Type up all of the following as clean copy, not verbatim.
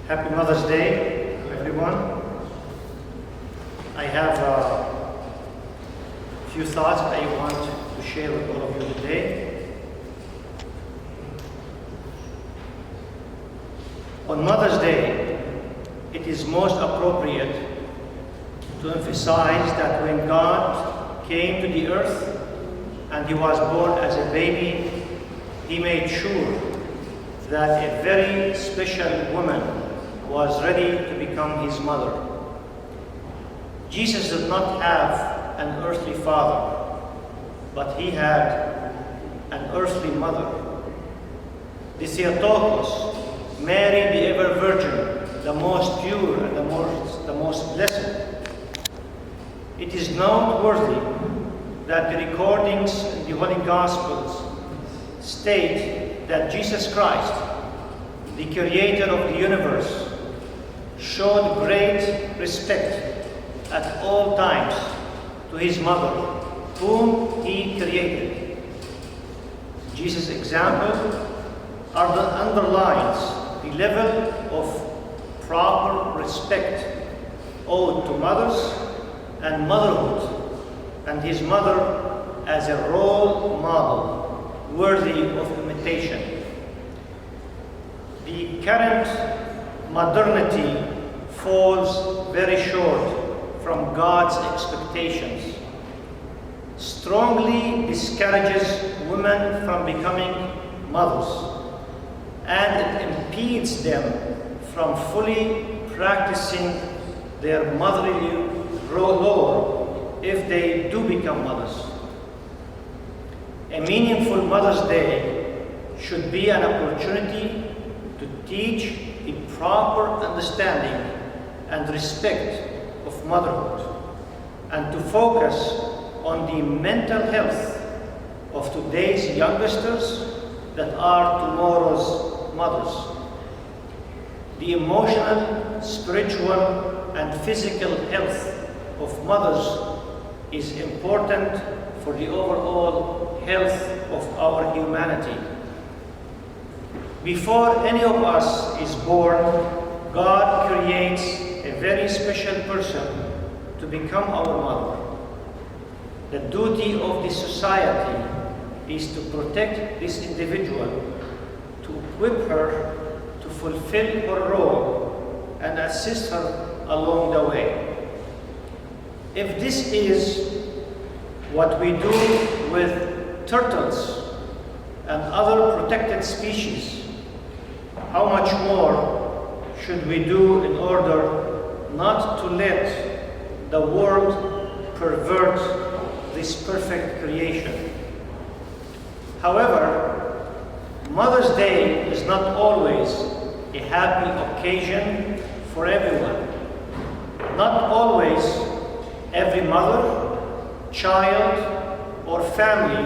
Happy Mother's Day, everyone. I have a few thoughts that I want to share with all of you today. On Mother's Day, it is most appropriate to emphasize that when God came to the earth and he was born as a baby, he made sure that a very special woman was ready to become his mother. Jesus did not have an earthly father, but he had an earthly mother. The Theotokos, Mary the ever virgin, the most pure and the most blessed. It is noteworthy that the recordings in the Holy Gospels state that Jesus Christ, the creator of the universe, showed great respect at all times to his mother, whom he created. Jesus' example underlines the level of proper respect owed to mothers and motherhood, and his mother as a role model worthy of imitation. The current modernity falls very short from God's expectations, strongly discourages women from becoming mothers, and it impedes them from fully practicing their motherly role if they do become mothers. A meaningful Mother's Day should be an opportunity to teach the proper understanding and respect of motherhood, and to focus on the mental health of today's youngsters that are tomorrow's mothers. The emotional, spiritual, and physical health of mothers is important for the overall health of our humanity. Before any of us is born, God creates a very special person to become our mother. The duty of the society is to protect this individual, to equip her to fulfill her role and assist her along the way. If this is what we do with turtles and other protected species, how much more should we do in order not to let the world pervert this perfect creation? However, Mother's Day is not always a happy occasion for everyone. Not always every mother, child, or family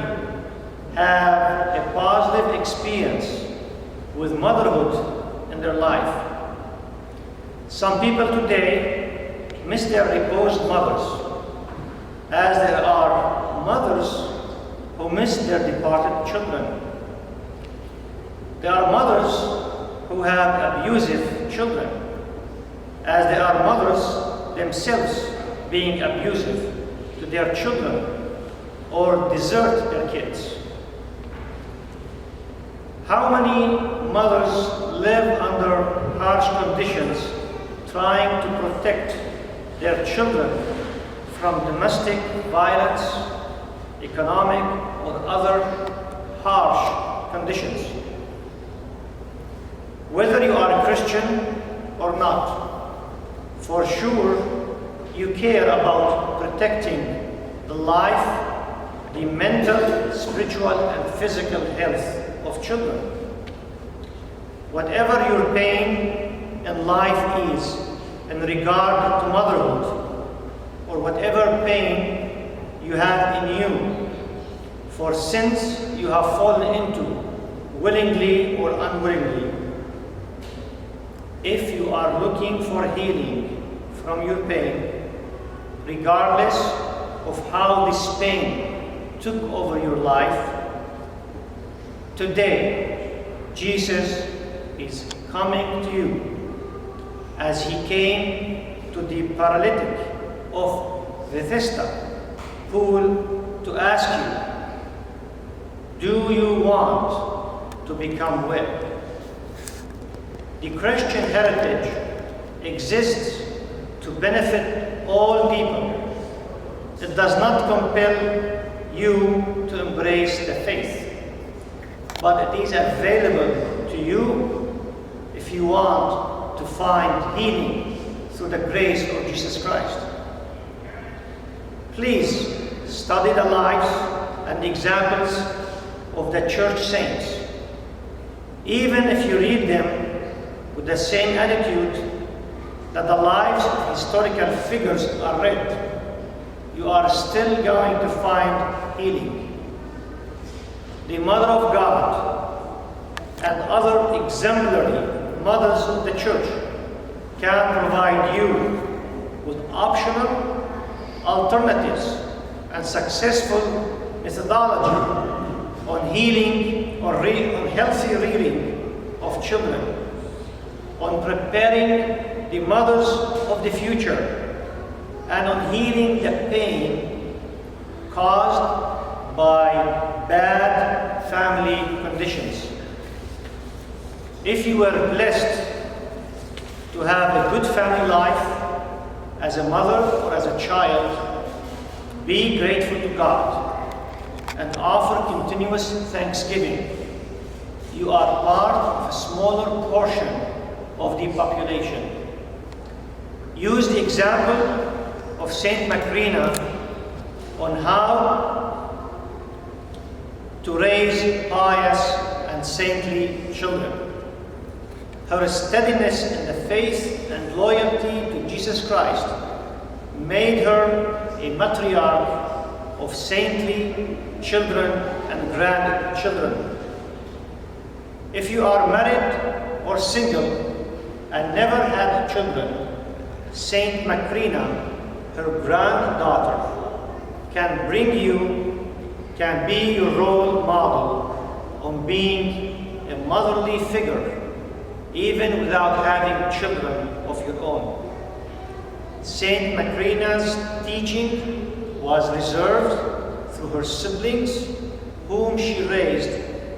have a positive experience with motherhood in their life. Some people today miss their reposed mothers, as there are mothers who miss their departed children. There are mothers who have abusive children, as there are mothers themselves being abusive to their children or desert their kids. How many mothers live under harsh conditions trying to protect their children from domestic violence, economic, or other harsh conditions? Whether you are a Christian or not, for sure you care about protecting the life, the mental, spiritual, and physical health of children. Whatever your pain in life is in regard to motherhood, or whatever pain you have in you for sins you have fallen into, willingly or unwillingly, if you are looking for healing from your pain, regardless of how this pain took over your life, today Jesus is coming to you as he came to the paralytic of Bethesda pool to ask you, do you want to become well? The Christian heritage exists to benefit all people. It does not compel you to embrace the faith, but it is available to you if you want to find healing through the grace of Jesus Christ. Please study the lives and the examples of the church saints. Even if you read them with the same attitude that the lives of historical figures are read, you are still going to find healing. The Mother of God and other exemplary mothers of the church can provide you with optional alternatives and successful methodology on healing or on healthy rearing of children, on preparing the mothers of the future, and on healing the pain caused by bad family conditions. If you were blessed to have a good family life as a mother or as a child, be grateful to God and offer continuous thanksgiving. You are part of a smaller portion of the population. Use the example of Saint Macrina on how to raise pious and saintly children. Her steadiness in the faith and loyalty to Jesus Christ made her a matriarch of saintly children and grandchildren. If you are married or single and never had children, Saint Macrina, her granddaughter, can be your role model on being a motherly figure, even without having children of your own. Saint Macrina's teaching was reserved through her siblings, whom she raised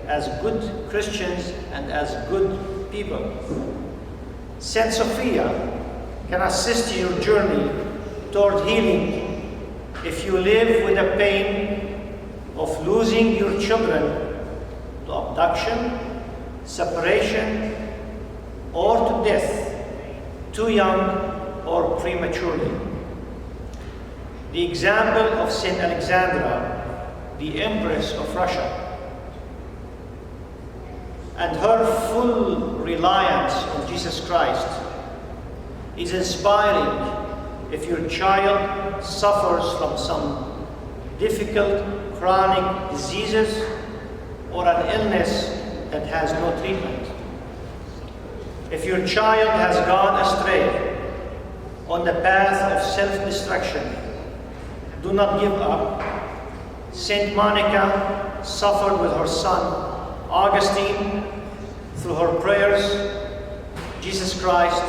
as good Christians and as good people. Saint Sophia can assist your journey toward healing if you live with the pain of losing your children to abduction, separation, or to death, too young or prematurely. The example of Saint Alexandra, the Empress of Russia, and her full reliance on Jesus Christ is inspiring if your child suffers from some difficult chronic diseases or an illness that has no treatment. If your child has gone astray on the path of self-destruction, do not give up. Saint Monica suffered with her son Augustine. Through her prayers, Jesus Christ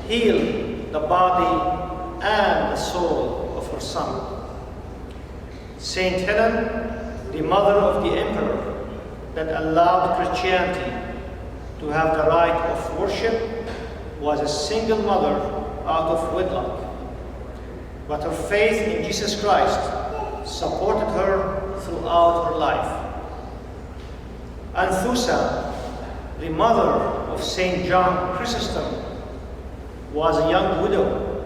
healed the body and the soul of her son. Saint Helen, the mother of the emperor that allowed Christianity to have the right of worship, was a single mother out of wedlock. But her faith in Jesus Christ supported her throughout her life. Anthusa, the mother of Saint John Chrysostom, was a young widow.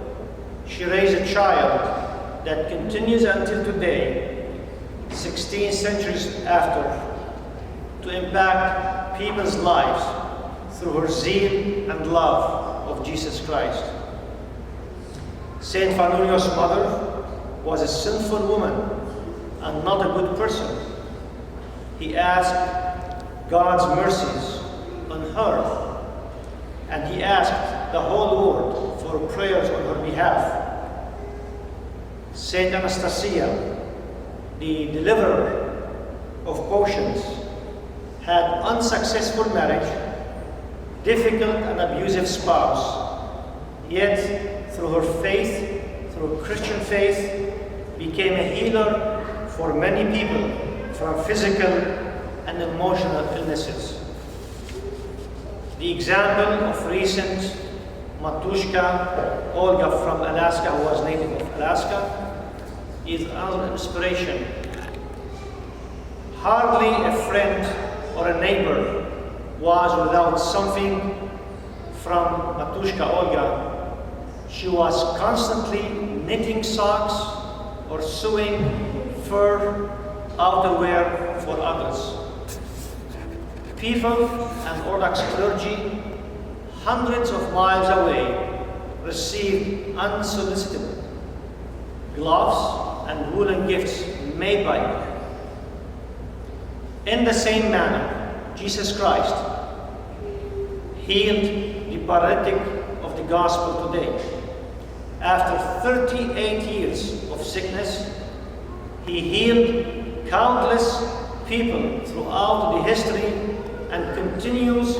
She raised a child that continues until today, 16 centuries after, to impact people's lives through her zeal and love of Jesus Christ. Saint Fanunio's mother was a sinful woman and not a good person. He asked God's mercies on her, and he asked the whole world for prayers on her behalf. Saint Anastasia, the deliverer of potions, had unsuccessful marriage, difficult and abusive spouse, yet through her faith, through Christian faith, became a healer for many people from physical and emotional illnesses. The example of recent Matushka Olga from Alaska, who was native of Alaska, is another inspiration. Hardly a friend or a neighbor was without something from Matushka Olga. She was constantly knitting socks or sewing fur outerwear for others. People and Orthodox clergy hundreds of miles away received unsolicited gloves and woolen gifts made by her. In the same manner, Jesus Christ healed the paralytic of the gospel today. After 38 years of sickness, he healed countless people throughout the history and continues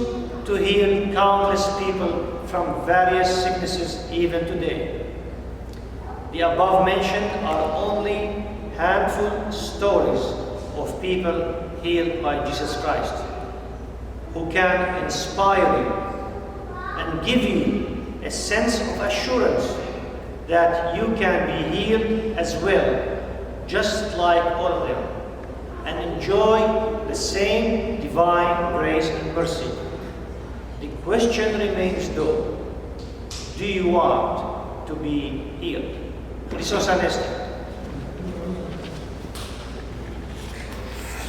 to heal countless people from various sicknesses even today. The above mentioned are only handful stories of people healed by Jesus Christ, who can inspire you and give you a sense of assurance that you can be healed as well, just like all of them, and enjoy the same divine grace and mercy. The question remains though, do you want to be healed? Christos Anesti.